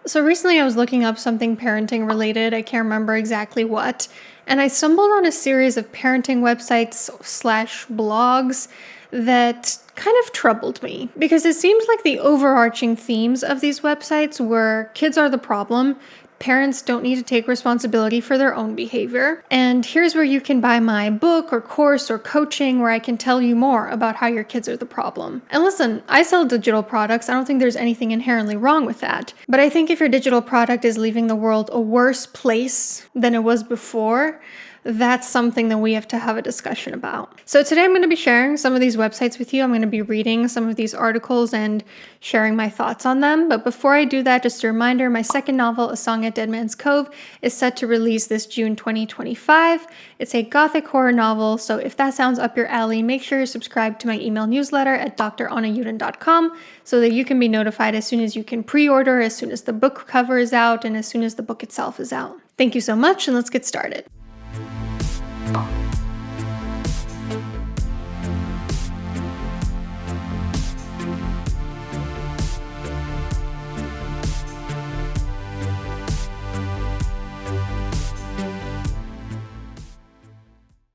So recently I was looking up something parenting related. I can't remember exactly what. And I stumbled on a series of parenting websites slash blogs that kind of troubled me because it seems like the overarching themes of these websites were kids are the problem. Parents don't need to take responsibility for their own behavior. And here's where you can buy my book or course or coaching where I can tell you more about how your kids are the problem. And listen, I sell digital products. I don't think there's anything inherently wrong with that. But I think if your digital product is leaving the world a worse place than it was before, that's something that we have to have a discussion about. So today I'm going to be sharing some of these websites with you. I'm going to be reading some of these articles and sharing my thoughts on them. But before I do that, just a reminder, my second novel, A Song at Dead Man's Cove, is set to release this June 2025. It's a gothic horror novel, so if that sounds up your alley, make sure you're subscribed to my email newsletter at dranayuden.com so that you can be notified as soon as you can pre-order, as soon as the book cover is out, and as soon as the book itself is out. Thank you so much, and let's get started.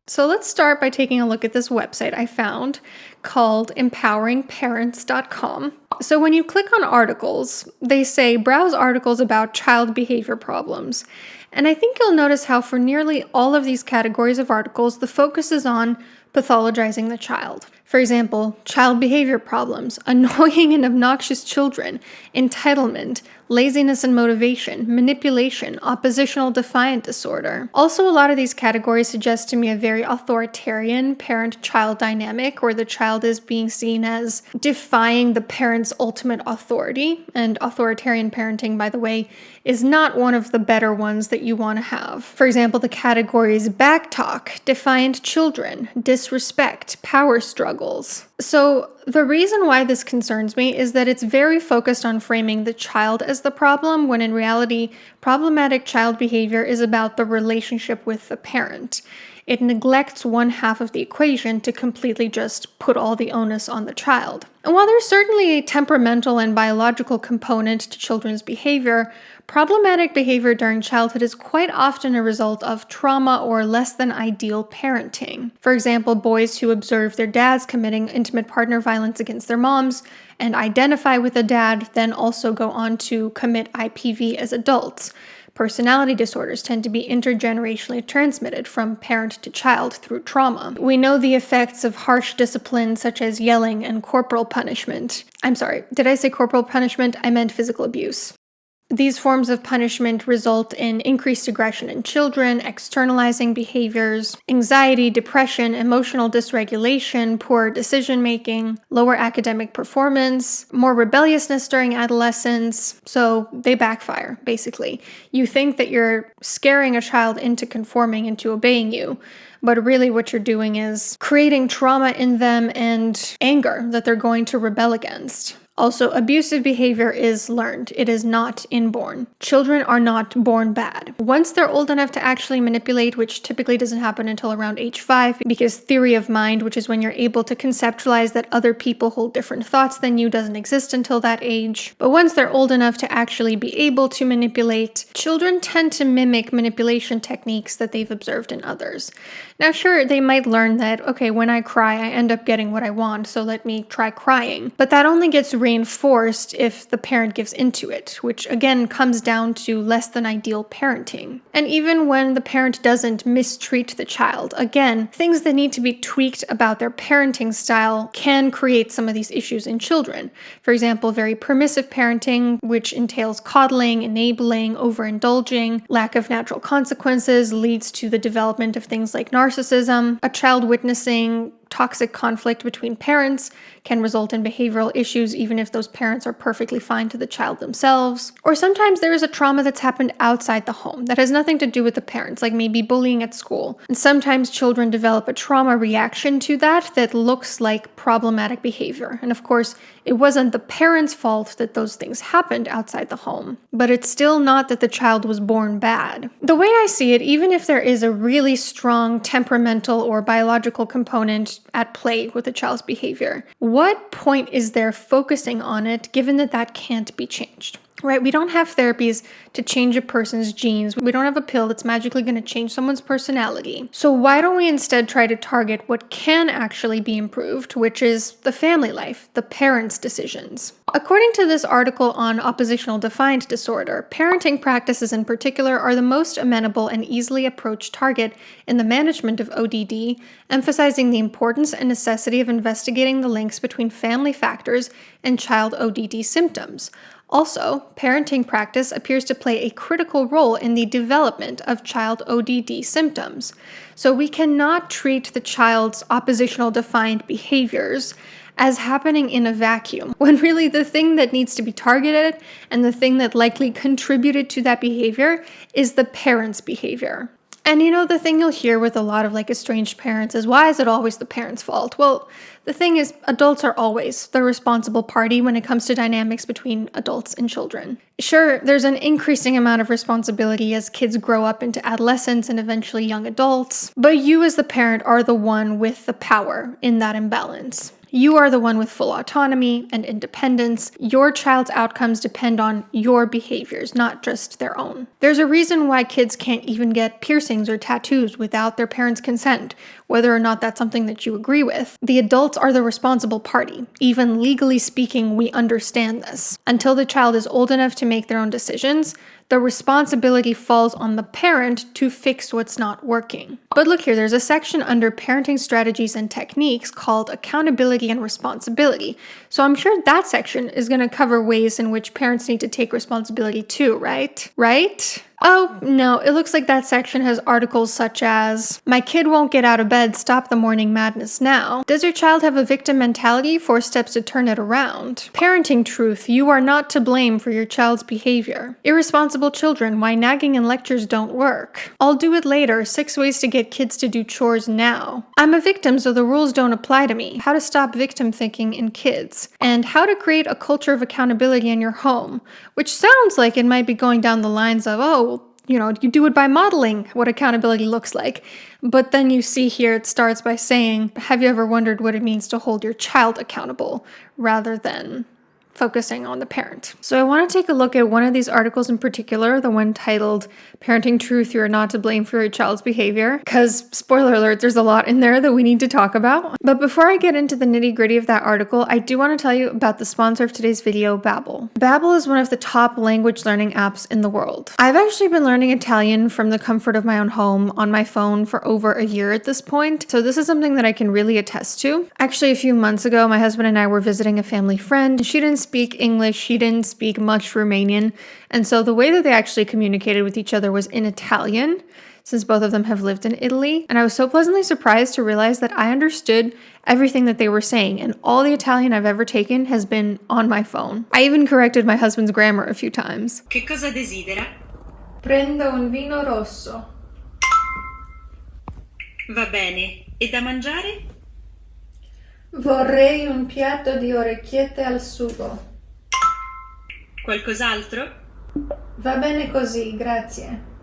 So let's start by taking a look at this website I found called empoweringparents.com. So when you click on articles, they say browse articles about child behavior problems. And I think you'll notice how for nearly all of these categories of articles, the focus is on pathologizing the child. For example, child behavior problems, annoying and obnoxious children, entitlement, laziness and motivation, manipulation, oppositional defiant disorder. Also, a lot of these categories suggest to me a very authoritarian parent-child dynamic where the child is being seen as defying the parent's ultimate authority. And authoritarian parenting, by the way, is not one of the better ones that you want to have. For example, the categories backtalk, defiant children, disrespect, power struggles. So the reason why this concerns me is that it's very focused on framing the child as the problem, when in reality, problematic child behavior is about the relationship with the parent. It neglects one half of the equation to completely just put all the onus on the child. And while there's certainly a temperamental and biological component to children's behavior, problematic behavior during childhood is quite often a result of trauma or less than ideal parenting. For example, boys who observe their dads committing intimate partner violence against their moms and identify with a dad then also go on to commit IPV as adults. Personality disorders tend to be intergenerationally transmitted from parent to child through trauma. We know the effects of harsh discipline such as yelling and corporal punishment. I'm sorry, did I say corporal punishment? I meant physical abuse. These forms of punishment result in increased aggression in children, externalizing behaviors, anxiety, depression, emotional dysregulation, poor decision-making, lower academic performance, more rebelliousness during adolescence. So they backfire, basically. You think that you're scaring a child into conforming, into obeying you, but really what you're doing is creating trauma in them and anger that they're going to rebel against. Also, abusive behavior is learned. It is not inborn. Children are not born bad. Once they're old enough to actually manipulate, which typically doesn't happen until around age 5, because theory of mind, which is when you're able to conceptualize that other people hold different thoughts than you, doesn't exist until that age. But once they're old enough to actually be able to manipulate, children tend to mimic manipulation techniques that they've observed in others. Now, sure, they might learn that, okay, when I cry, I end up getting what I want, so let me try crying. But that only gets reinforced if the parent gives into it, which again comes down to less than ideal parenting. And even when the parent doesn't mistreat the child, again, things that need to be tweaked about their parenting style can create some of these issues in children. For example, very permissive parenting, which entails coddling, enabling, overindulging, lack of natural consequences, leads to the development of things like narcissism. A child witnessing toxic conflict between parents can result in behavioral issues even if those parents are perfectly fine to the child themselves. Or sometimes there is a trauma that's happened outside the home that has nothing to do with the parents, like maybe bullying at school. And sometimes children develop a trauma reaction to that looks like problematic behavior. And of course, it wasn't the parents' fault that those things happened outside the home, but it's still not that the child was born bad. The way I see it, even if there is a really strong temperamental or biological component at play with a child's behavior, what point is there focusing on it given that that can't be changed? right? We don't have therapies to change a person's genes. We don't have a pill that's magically going to change someone's personality. So why don't we instead try to target what can actually be improved, which is the family life, the parents' decisions. According to this article on oppositional defiant disorder, parenting practices in particular are the most amenable and easily approached target in the management of ODD, emphasizing the importance and necessity of investigating the links between family factors and child ODD symptoms. Also, parenting practice appears to play a critical role in the development of child ODD symptoms. So we cannot treat the child's oppositional defiant behaviors as happening in a vacuum, when really the thing that needs to be targeted and the thing that likely contributed to that behavior is the parent's behavior. And the thing you'll hear with a lot of estranged parents is, why is it always the parent's fault? Well, the thing is, adults are always the responsible party when it comes to dynamics between adults and children. Sure, there's an increasing amount of responsibility as kids grow up into adolescents and eventually young adults, but you as the parent are the one with the power in that imbalance. You are the one with full autonomy and independence. Your child's outcomes depend on your behaviors, not just their own. There's a reason why kids can't even get piercings or tattoos without their parents' consent, whether or not that's something that you agree with. The adults are the responsible party. Even legally speaking, we understand this. Until the child is old enough to make their own decisions, the responsibility falls on the parent to fix what's not working. But look here, there's a section under parenting strategies and techniques called accountability and responsibility. So I'm sure that section is going to cover ways in which parents need to take responsibility too, right? Right? Oh, no, it looks like that section has articles such as, "My kid won't get out of bed, stop the morning madness now." "Does your child have a victim mentality? 4 steps to turn it around." "Parenting truth, you are not to blame for your child's behavior." "Irresponsible children, why nagging and lectures don't work." "I'll do it later, 6 ways to get kids to do chores now." "I'm a victim, so the rules don't apply to me. How to stop victim thinking in kids." And how to create a culture of accountability in your home, which sounds like it might be going down the lines of, you do it by modeling what accountability looks like. But then you see here it starts by saying, have you ever wondered what it means to hold your child accountable rather than focusing on the parent? So I want to take a look at one of these articles in particular, the one titled Parenting Truth, You Are Not to Blame for Your Child's Behavior, because spoiler alert, there's a lot in there that we need to talk about. But before I get into the nitty-gritty of that article, I do want to tell you about the sponsor of today's video, Babbel. Babbel is one of the top language learning apps in the world. I've actually been learning Italian from the comfort of my own home on my phone for over a year at this point, so this is something that I can really attest to. Actually, a few months ago, my husband and I were visiting a family friend. She didn't speak English, she didn't speak much Romanian, and so the way that they actually communicated with each other was in Italian, since both of them have lived in Italy, and I was so pleasantly surprised to realize that I understood everything that they were saying, and all the Italian I've ever taken has been on my phone. I even corrected my husband's grammar a few times. Che cosa desidera? Prendo un vino rosso. Va bene. E da mangiare? Vorrei un piatto di orecchiette al sugo. Qualcos'altro? Va bene così, grazie.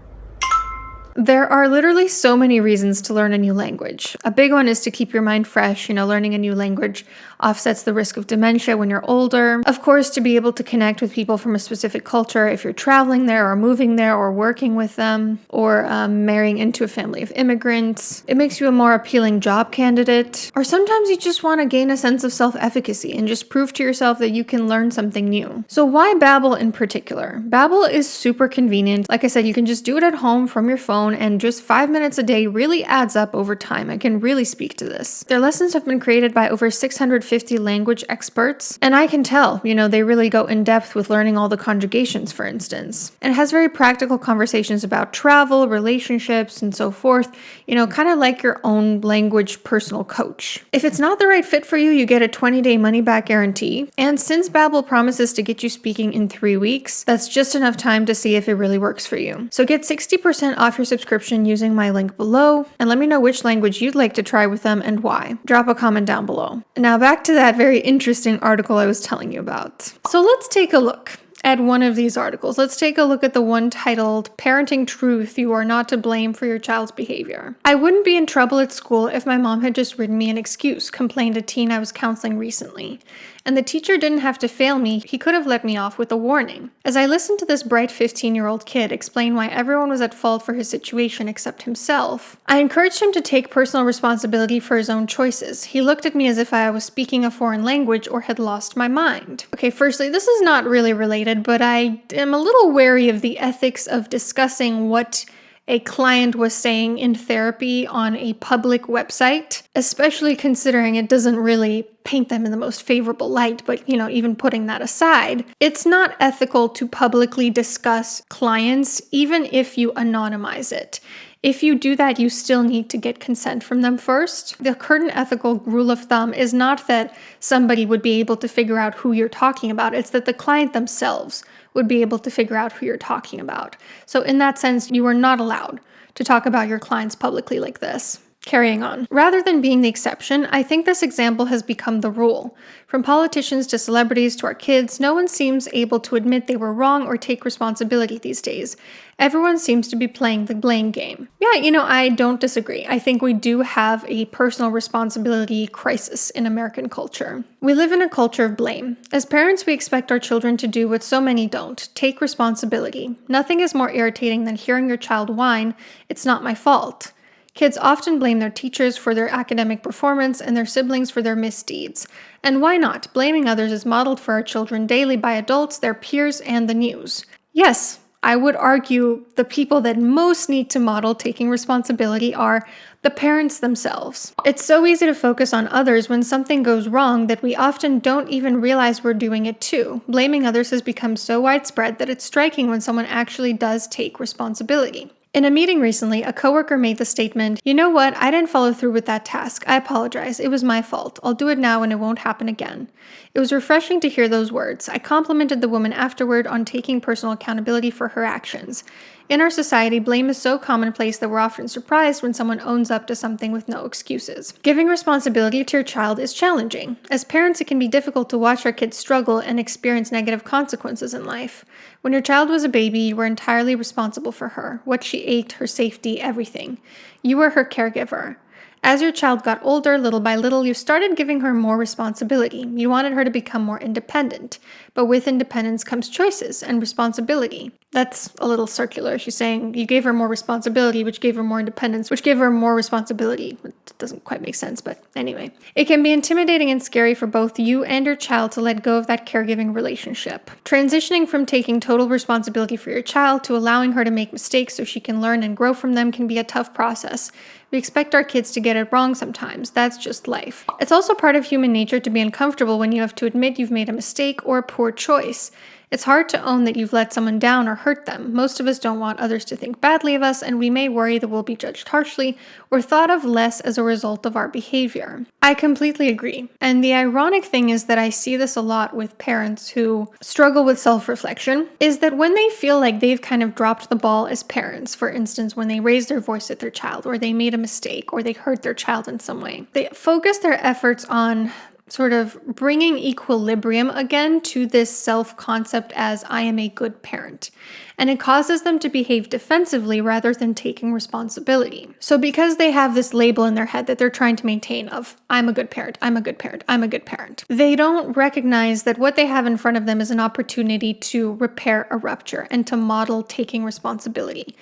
There are literally so many reasons to learn a new language. A big one is to keep your mind fresh. Learning a new language offsets the risk of dementia when you're older. Of course, to be able to connect with people from a specific culture if you're traveling there or moving there or working with them or marrying into a family of immigrants. It makes you a more appealing job candidate. Or sometimes you just want to gain a sense of self-efficacy and just prove to yourself that you can learn something new. So why Babbel in particular? Babbel is super convenient. Like I said, you can just do it at home from your phone, and just 5 minutes a day really adds up over time. I can really speak to this. Their lessons have been created by over 650 language experts, and I can tell, they really go in depth with learning all the conjugations, for instance. And it has very practical conversations about travel, relationships, and so forth, kind of like your own language personal coach. If it's not the right fit for you, you get a 20-day money-back guarantee. And since Babbel promises to get you speaking in 3 weeks, that's just enough time to see if it really works for you. So get 60% off your subscription using my link below, and let me know which language you'd like to try with them and why. Drop a comment down below. Now back to that very interesting article I was telling you about. So let's take a look at one of these articles. Let's take a look at the one titled Parenting Truth, You Are Not to Blame for Your Child's Behavior. I wouldn't be in trouble at school if my mom had just written me an excuse, complained a teen I was counseling recently. And the teacher didn't have to fail me, he could have let me off with a warning. As I listened to this bright 15-year-old kid explain why everyone was at fault for his situation except himself, I encouraged him to take personal responsibility for his own choices. He looked at me as if I was speaking a foreign language or had lost my mind. Okay, firstly, this is not really related, but I am a little wary of the ethics of discussing what a client was saying in therapy on a public website, especially considering it doesn't really paint them in the most favorable light. But, even putting that aside, it's not ethical to publicly discuss clients, even if you anonymize it. If you do that, you still need to get consent from them first. The current ethical rule of thumb is not that somebody would be able to figure out who you're talking about, it's that the client themselves would be able to figure out who you're talking about. So in that sense, you are not allowed to talk about your clients publicly like this. Carrying on. Rather than being the exception, I think this example has become the rule. From politicians to celebrities to our kids, no one seems able to admit they were wrong or take responsibility these days. Everyone seems to be playing the blame game. Yeah, I don't disagree. I think we do have a personal responsibility crisis in American culture. We live in a culture of blame. As parents, we expect our children to do what so many don't, take responsibility. Nothing is more irritating than hearing your child whine, "It's not my fault." Kids often blame their teachers for their academic performance and their siblings for their misdeeds. And why not? Blaming others is modeled for our children daily by adults, their peers, and the news. Yes, I would argue the people that most need to model taking responsibility are the parents themselves. It's so easy to focus on others when something goes wrong that we often don't even realize we're doing it too. Blaming others has become so widespread that it's striking when someone actually does take responsibility. In a meeting recently, a coworker made the statement, "You know what? I didn't follow through with that task. I apologize. It was my fault. I'll do it now and it won't happen again." It was refreshing to hear those words. I complimented the woman afterward on taking personal accountability for her actions. In our society, blame is so commonplace that we're often surprised when someone owns up to something with no excuses. Giving responsibility to your child is challenging. As parents, it can be difficult to watch our kids struggle and experience negative consequences in life. When your child was a baby, you were entirely responsible for her, what she ate, her safety, everything. You were her caregiver. As your child got older, little by little, you started giving her more responsibility. You wanted her to become more independent. But with independence comes choices and responsibility. That's a little circular. She's saying you gave her more responsibility, which gave her more independence, which gave her more responsibility. It doesn't quite make sense, but anyway. It can be intimidating and scary for both you and your child to let go of that caregiving relationship. Transitioning from taking total responsibility for your child to allowing her to make mistakes so she can learn and grow from them can be a tough process. We expect our kids to get it wrong sometimes. That's just life. It's also part of human nature to be uncomfortable when you have to admit you've made a mistake or a poor choice. It's hard to own that you've let someone down or hurt them. Most of us don't want others to think badly of us, and we may worry that we'll be judged harshly or thought of less as a result of our behavior. I completely agree. And the ironic thing is that I see this a lot with parents who struggle with self-reflection, is that when they feel like they've kind of dropped the ball as parents, for instance, when they raise their voice at their child, or they made a mistake, or they hurt their child in some way, they focus their efforts on sort of bringing equilibrium again to this self-concept as I am a good parent. And it causes them to behave defensively rather than taking responsibility. So because they have this label in their head that they're trying to maintain of, I'm a good parent, I'm a good parent, I'm a good parent, they don't recognize that what they have in front of them is an opportunity to repair a rupture and to model taking responsibility.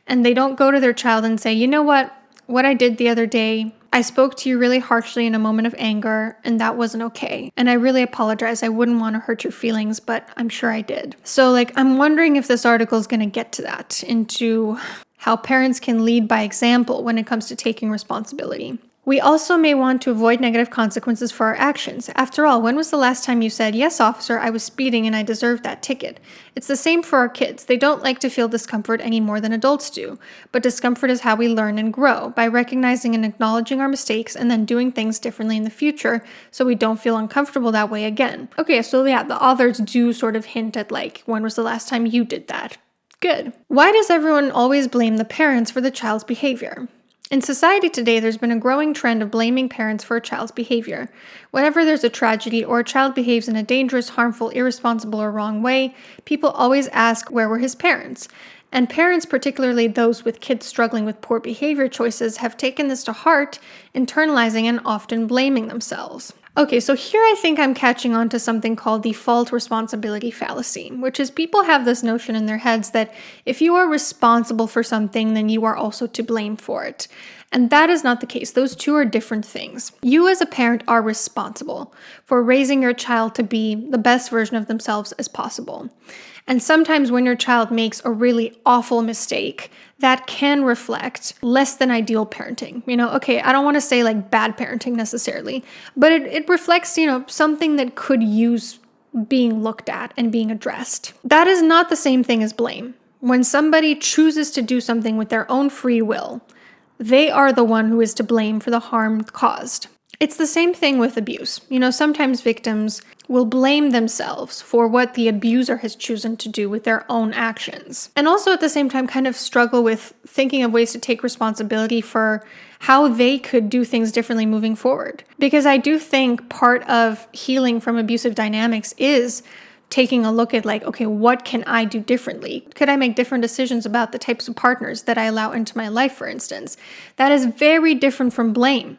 And they don't go to their child and say, you know what I did the other day, I spoke to you really harshly in a moment of anger, and that wasn't okay. And I really apologize. I wouldn't want to hurt your feelings, but I'm sure I did. So, I'm wondering if this article is going to get to that, into how parents can lead by example when it comes to taking responsibility. We also may want to avoid negative consequences for our actions. After all, when was the last time you said, "Yes, officer, I was speeding and I deserved that ticket"? It's the same for our kids. They don't like to feel discomfort any more than adults do. But discomfort is how we learn and grow, by recognizing and acknowledging our mistakes and then doing things differently in the future so we don't feel uncomfortable that way again. Okay, so yeah, the authors do sort of hint at when was the last time you did that? Good. Why does everyone always blame the parents for the child's behavior? In society today, there's been a growing trend of blaming parents for a child's behavior. Whenever there's a tragedy or a child behaves in a dangerous, harmful, irresponsible, or wrong way, people always ask, where were his parents? And parents, particularly those with kids struggling with poor behavior choices, have taken this to heart, internalizing and often blaming themselves. Okay, so here I think I'm catching on to something called the fault responsibility fallacy, which is people have this notion in their heads that if you are responsible for something, then you are also to blame for it. And that is not the case. Those two are different things. You as a parent are responsible for raising your child to be the best version of themselves as possible. And sometimes when your child makes a really awful mistake, that can reflect less than ideal parenting. Okay, I don't want to say like bad parenting necessarily, but it reflects, something that could use being looked at and being addressed. That is not the same thing as blame. When somebody chooses to do something with their own free will, they are the one who is to blame for the harm caused. It's the same thing with abuse. Sometimes victims will blame themselves for what the abuser has chosen to do with their own actions. And also at the same time kind of struggle with thinking of ways to take responsibility for how they could do things differently moving forward. Because I do think part of healing from abusive dynamics is taking a look at okay, what can I do differently? Could I make different decisions about the types of partners that I allow into my life, for instance? That is very different from blame.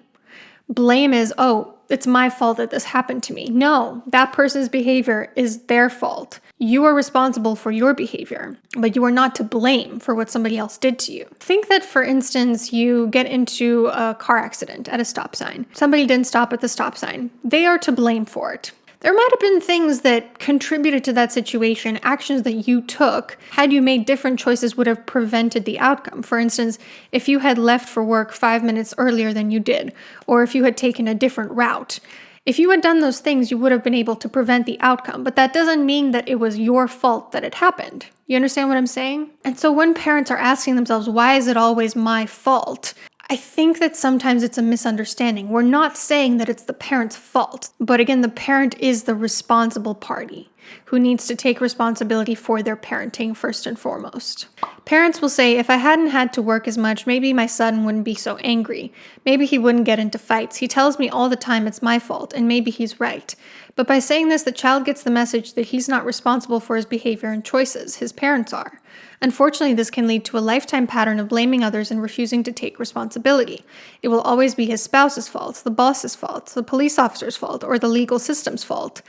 Blame is, oh, it's my fault that this happened to me. No, that person's behavior is their fault. You are responsible for your behavior, but you are not to blame for what somebody else did to you. Think that, for instance, you get into a car accident at a stop sign. Somebody didn't stop at the stop sign. They are to blame for it. There might have been things that contributed to that situation, actions that you took, had you made different choices would have prevented the outcome. For instance, if you had left for work 5 minutes earlier than you did, or if you had taken a different route. If you had done those things, you would have been able to prevent the outcome, but that doesn't mean that it was your fault that it happened. You understand what I'm saying? And so when parents are asking themselves, why is it always my fault? I think that sometimes it's a misunderstanding. We're not saying that it's the parent's fault, but again, the parent is the responsible party who needs to take responsibility for their parenting first and foremost. Parents will say, if I hadn't had to work as much, maybe my son wouldn't be so angry. Maybe he wouldn't get into fights. He tells me all the time it's my fault, and maybe he's right. But by saying this, the child gets the message that he's not responsible for his behavior and choices. His parents are. Unfortunately, this can lead to a lifetime pattern of blaming others and refusing to take responsibility. It will always be his spouse's fault, the boss's fault, the police officer's fault, or the legal system's fault.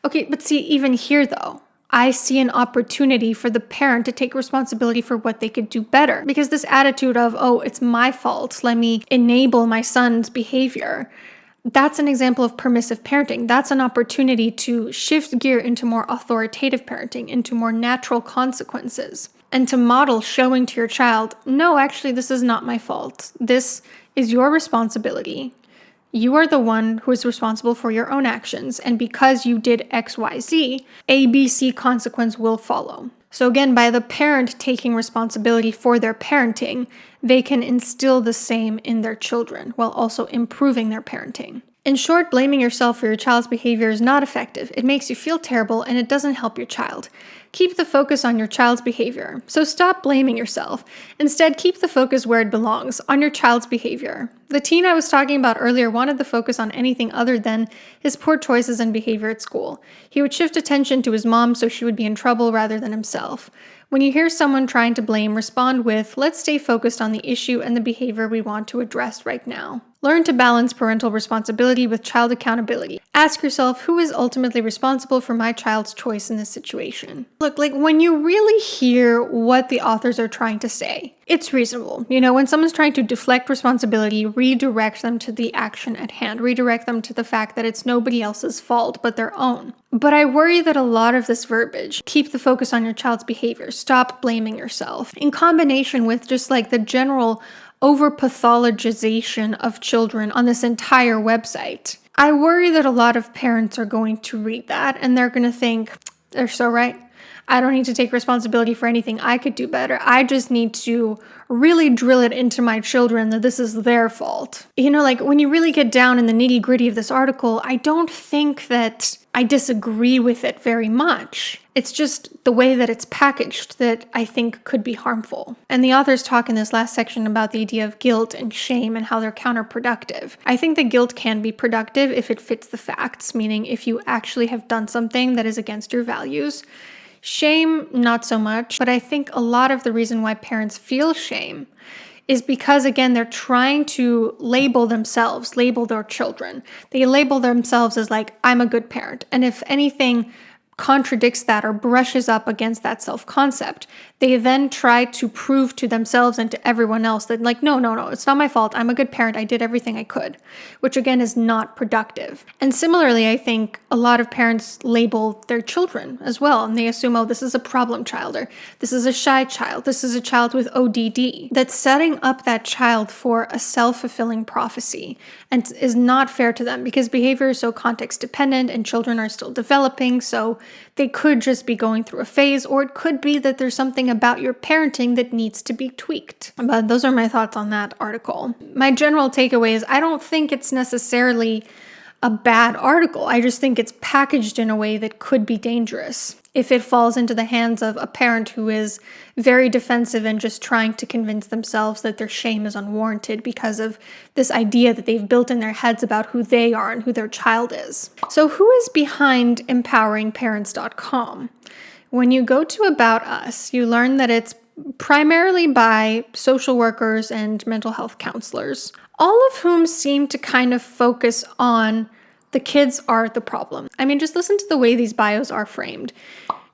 Okay, but see, even here though, I see an opportunity for the parent to take responsibility for what they could do better. Because this attitude of, oh, it's my fault, let me enable my son's behavior, that's an example of permissive parenting. That's an opportunity to shift gear into more authoritative parenting, into more natural consequences, and to model showing to your child, no, actually, this is not my fault. This is your responsibility. You are the one who is responsible for your own actions, and because you did X, Y, Z, A, B, C consequence will follow. So again, by the parent taking responsibility for their parenting, they can instill the same in their children while also improving their parenting. In short, blaming yourself for your child's behavior is not effective. It makes you feel terrible and it doesn't help your child. Keep the focus on your child's behavior. So stop blaming yourself. Instead, keep the focus where it belongs, on your child's behavior. The teen I was talking about earlier wanted the focus on anything other than his poor choices and behavior at school. He would shift attention to his mom so she would be in trouble rather than himself. When you hear someone trying to blame, respond with, let's stay focused on the issue and the behavior we want to address right now. Learn to balance parental responsibility with child accountability. Ask yourself, who is ultimately responsible for my child's choice in this situation? Look, when you really hear what the authors are trying to say, it's reasonable. When someone's trying to deflect responsibility, redirect them to the action at hand, redirect them to the fact that it's nobody else's fault but their own. But I worry that a lot of this verbiage, keep the focus on your child's behavior, stop blaming yourself, in combination with just the general over-pathologization of children on this entire website. I worry that a lot of parents are going to read that and they're going to think, they're so right. I don't need to take responsibility for anything. I could do better. I just need to really drill it into my children that this is their fault. When you really get down in the nitty-gritty of this article, I don't think that I disagree with it very much. It's just the way that it's packaged that I think could be harmful. And the authors talk in this last section about the idea of guilt and shame and how they're counterproductive. I think the guilt can be productive if it fits the facts, meaning if you actually have done something that is against your values. Shame, not so much, but I think a lot of the reason why parents feel shame is because, again, they're trying to label themselves, label their children. They label themselves as like, I'm a good parent. And if anything contradicts that or brushes up against that self-concept, they then try to prove to themselves and to everyone else that like, no, it's not my fault. I'm a good parent. I did everything I could, which again is not productive. And similarly, I think a lot of parents label their children as well. And they assume, oh, this is a problem child, or this is a shy child. This is a child with ODD. That's setting up that child for a self-fulfilling prophecy and is not fair to them because behavior is so context dependent and children are still developing. So they could just be going through a phase, or it could be that there's something about your parenting that needs to be tweaked. But those are my thoughts on that article. My general takeaway is I don't think it's necessarily a bad article. I just think it's packaged in a way that could be dangerous if it falls into the hands of a parent who is very defensive and just trying to convince themselves that their shame is unwarranted because of this idea that they've built in their heads about who they are and who their child is. So who is behind empoweringparents.com? When you go to About Us, you learn that it's primarily by social workers and mental health counselors, all of whom seem to kind of focus on the kids are the problem. I mean, just listen to the way these bios are framed.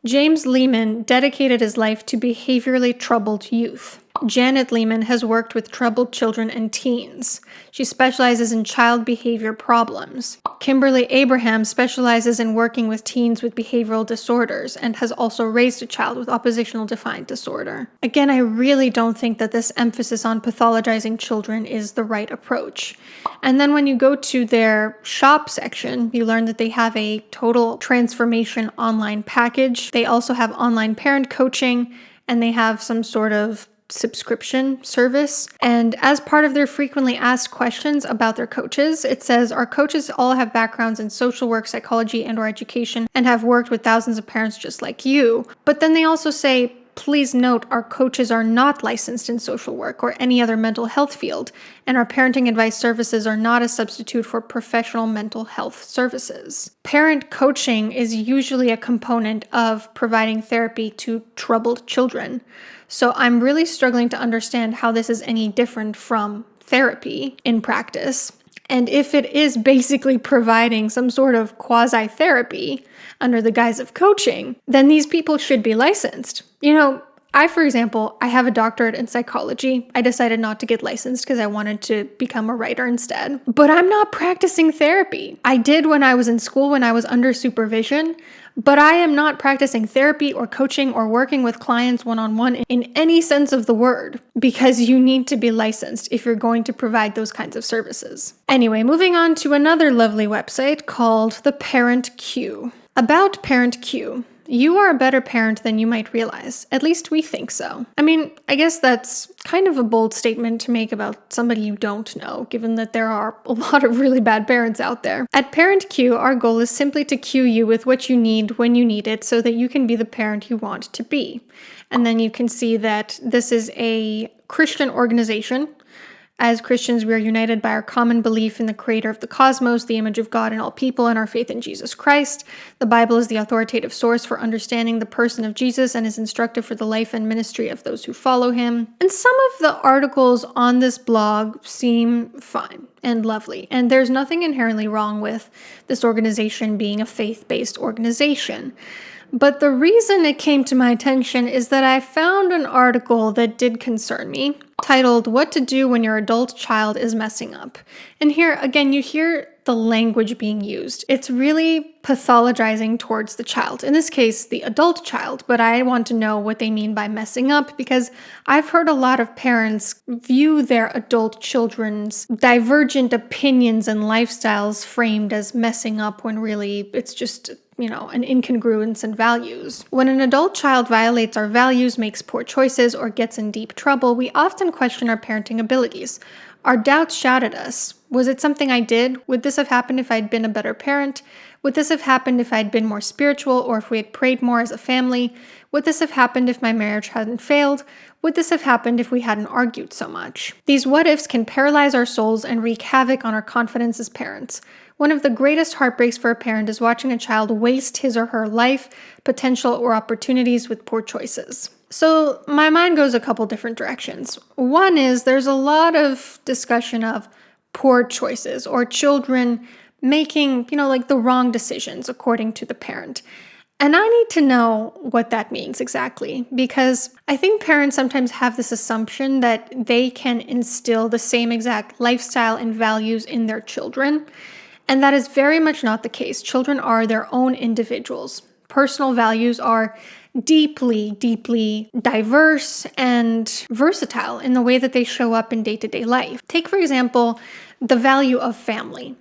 James Lehman dedicated his life to behaviorally troubled youth. Janet Lehman has worked with troubled children and teens. She specializes in child behavior problems. Kimberly Abraham specializes in working with teens with behavioral disorders and has also raised a child with oppositional defiant disorder. Again, I really don't think that this emphasis on pathologizing children is the right approach. And then when you go to their shop section, you learn that they have a total transformation online package. They also have online parent coaching, and they have some sort of subscription service. And as part of their frequently asked questions about their coaches, it says, our coaches all have backgrounds in social work, psychology, and/or education and have worked with thousands of parents just like you. But then they also say, please note, our coaches are not licensed in social work or any other mental health field, and our parenting advice services are not a substitute for professional mental health services. Parent coaching is usually a component of providing therapy to troubled children. So I'm really struggling to understand how this is any different from therapy in practice. And if it is basically providing some sort of quasi-therapy under the guise of coaching, then these people should be licensed. You know, for example, I have a doctorate in psychology. I decided not to get licensed because I wanted to become a writer instead. But I'm not practicing therapy. I did when I was in school, when I was under supervision, but I am not practicing therapy or coaching or working with clients one-on-one in any sense of the word, because you need to be licensed if you're going to provide those kinds of services. Anyway, moving on to another lovely website called The Parent Q. About Parent Q. You are a better parent than you might realize. At least we think so. I mean, I guess that's kind of a bold statement to make about somebody you don't know, given that there are a lot of really bad parents out there. At Parent Q, our goal is simply to cue you with what you need when you need it so that you can be the parent you want to be. And then you can see that this is a Christian organization. As Christians, we are united by our common belief in the creator of the cosmos, the image of God in all people, and our faith in Jesus Christ. The Bible is the authoritative source for understanding the person of Jesus and is instructive for the life and ministry of those who follow him. And some of the articles on this blog seem fine and lovely, and there's nothing inherently wrong with this organization being a faith-based organization. But the reason it came to my attention is that I found an article that did concern me, titled, What to Do When Your Adult Child is Messing Up. And here, again, you hear the language being used. It's really pathologizing towards the child. In this case, the adult child, but I want to know what they mean by messing up, because I've heard a lot of parents view their adult children's divergent opinions and lifestyles framed as messing up when really it's just an incongruence in values. When an adult child violates our values, makes poor choices, or gets in deep trouble, we often question our parenting abilities. Our doubts shout at us. Was it something I did? Would this have happened if I'd been a better parent? Would this have happened if I'd been more spiritual, or if we had prayed more as a family? Would this have happened if my marriage hadn't failed? Would this have happened if we hadn't argued so much? These what-ifs can paralyze our souls and wreak havoc on our confidence as parents. One of the greatest heartbreaks for a parent is watching a child waste his or her life, potential, or opportunities with poor choices. So my mind goes a couple different directions. One is there's a lot of discussion of poor choices or children making, like the wrong decisions according to the parent. And I need to know what that means exactly, because I think parents sometimes have this assumption that they can instill the same exact lifestyle and values in their children. And that is very much not the case. Children are their own individuals. Personal values are deeply, deeply diverse and versatile in the way that they show up in day-to-day life. Take, for example, the value of family.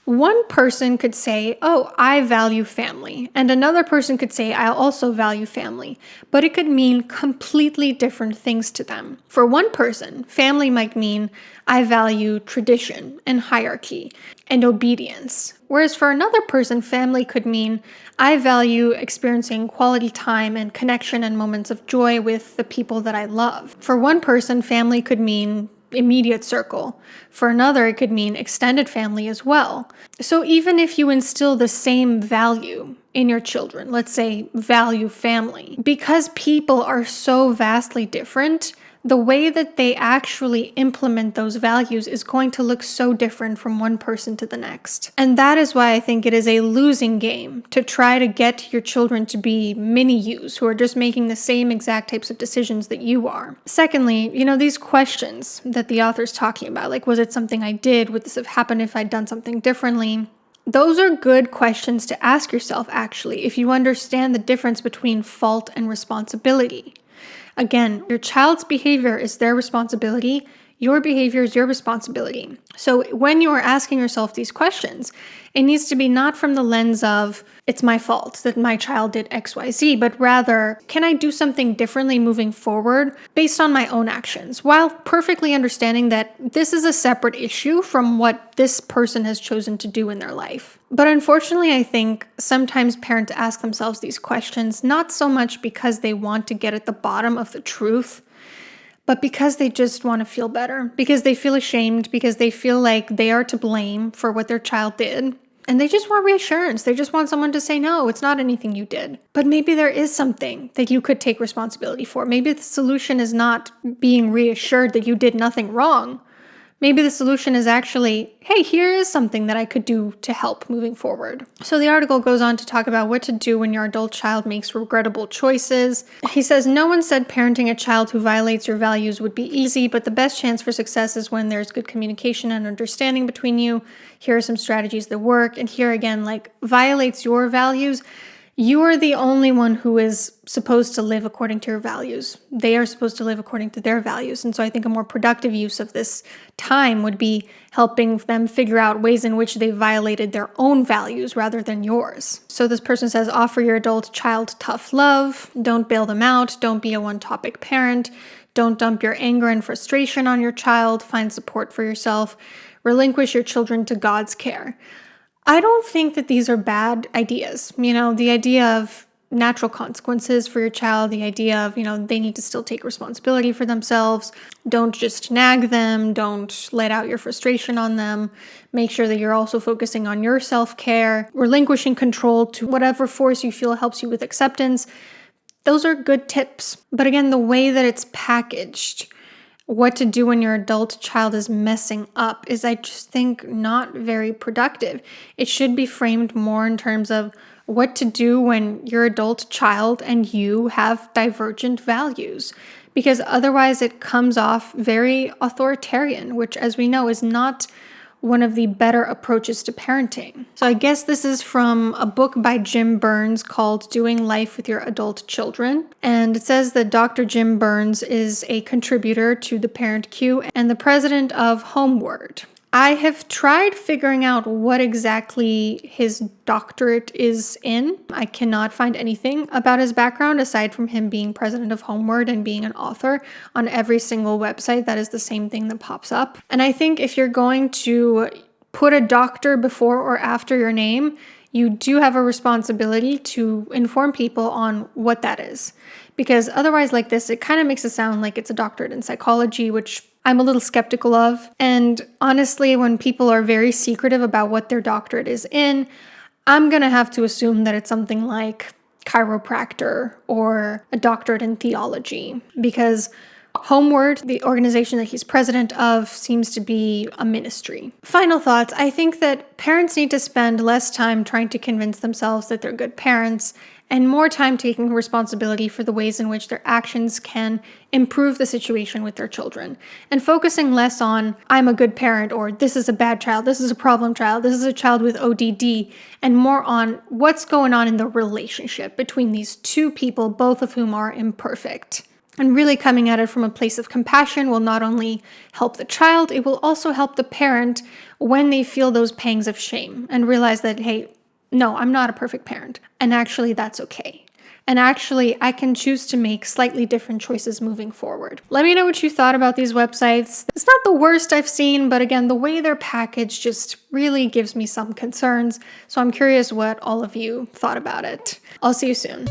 One person could say, oh, I value family. And another person could say, I also value family. But it could mean completely different things to them. For one person, family might mean, I value tradition and hierarchy and obedience. Whereas for another person, family could mean, I value experiencing quality time and connection and moments of joy with the people that I love. For one person, family could mean immediate circle. For another, it could mean extended family as well. So even if you instill the same value in your children, let's say value family, because people are so vastly different, the way that they actually implement those values is going to look so different from one person to the next. And that is why I think it is a losing game to try to get your children to be mini yous who are just making the same exact types of decisions that you are. Secondly, these questions that the author's talking about, like, was it something I did? Would this have happened if I'd done something differently? Those are good questions to ask yourself, actually, if you understand the difference between fault and responsibility. Again, your child's behavior is their responsibility. Your behavior is your responsibility. So when you are asking yourself these questions, it needs to be not from the lens of, it's my fault that my child did XYZ, but rather, can I do something differently moving forward based on my own actions, while perfectly understanding that this is a separate issue from what this person has chosen to do in their life. But unfortunately, I think sometimes parents ask themselves these questions, not so much because they want to get at the bottom of the truth, but because they just want to feel better, because they feel ashamed, because they feel like they are to blame for what their child did. And they just want reassurance. They just want someone to say, no, it's not anything you did. But maybe there is something that you could take responsibility for. Maybe the solution is not being reassured that you did nothing wrong. Maybe the solution is actually, hey, here is something that I could do to help moving forward. So the article goes on to talk about what to do when your adult child makes regrettable choices. He says, no one said parenting a child who violates your values would be easy, but the best chance for success is when there's good communication and understanding between you. Here are some strategies that work. And here again, like, violates your values. You are the only one who is supposed to live according to your values. They are supposed to live according to their values. And so I think a more productive use of this time would be helping them figure out ways in which they violated their own values rather than yours. So this person says, offer your adult child tough love. Don't bail them out. Don't be a one-topic parent. Don't dump your anger and frustration on your child. Find support for yourself. Relinquish your children to God's care. I don't think that these are bad ideas. The idea of natural consequences for your child, the idea of, they need to still take responsibility for themselves. Don't just nag them. Don't let out your frustration on them. Make sure that you're also focusing on your self-care, relinquishing control to whatever force you feel helps you with acceptance. Those are good tips. But again, the way that it's packaged, what to do when your adult child is messing up, is, I just think, not very productive. It should be framed more in terms of what to do when your adult child and you have divergent values, because otherwise it comes off very authoritarian, which, as we know, is not one of the better approaches to parenting. So I guess this is from a book by Jim Burns called Doing Life with Your Adult Children. And it says that Dr. Jim Burns is a contributor to the Parent Q and the president of Homeward. I have tried figuring out what exactly his doctorate is in. I cannot find anything about his background aside from him being president of Homeward and being an author. On every single website, that is the same thing that pops up. And I think if you're going to put a doctor before or after your name, you do have a responsibility to inform people on what that is. Because otherwise, like this, it kind of makes it sound like it's a doctorate in psychology, which I'm a little skeptical of. And honestly, when people are very secretive about what their doctorate is in, I'm going to have to assume that it's something like chiropractor or a doctorate in theology, because Homeward, the organization that he's president of, seems to be a ministry. Final thoughts. I think that parents need to spend less time trying to convince themselves that they're good parents and more time taking responsibility for the ways in which their actions can improve the situation with their children, and focusing less on, I'm a good parent, or this is a bad child, this is a problem child, this is a child with ODD, and more on what's going on in the relationship between these two people, both of whom are imperfect. And really coming at it from a place of compassion will not only help the child, it will also help the parent when they feel those pangs of shame and realize that, hey, no, I'm not a perfect parent. And actually, that's okay. And actually, I can choose to make slightly different choices moving forward. Let me know what you thought about these websites. It's not the worst I've seen, but again, the way they're packaged just really gives me some concerns. So I'm curious what all of you thought about it. I'll see you soon.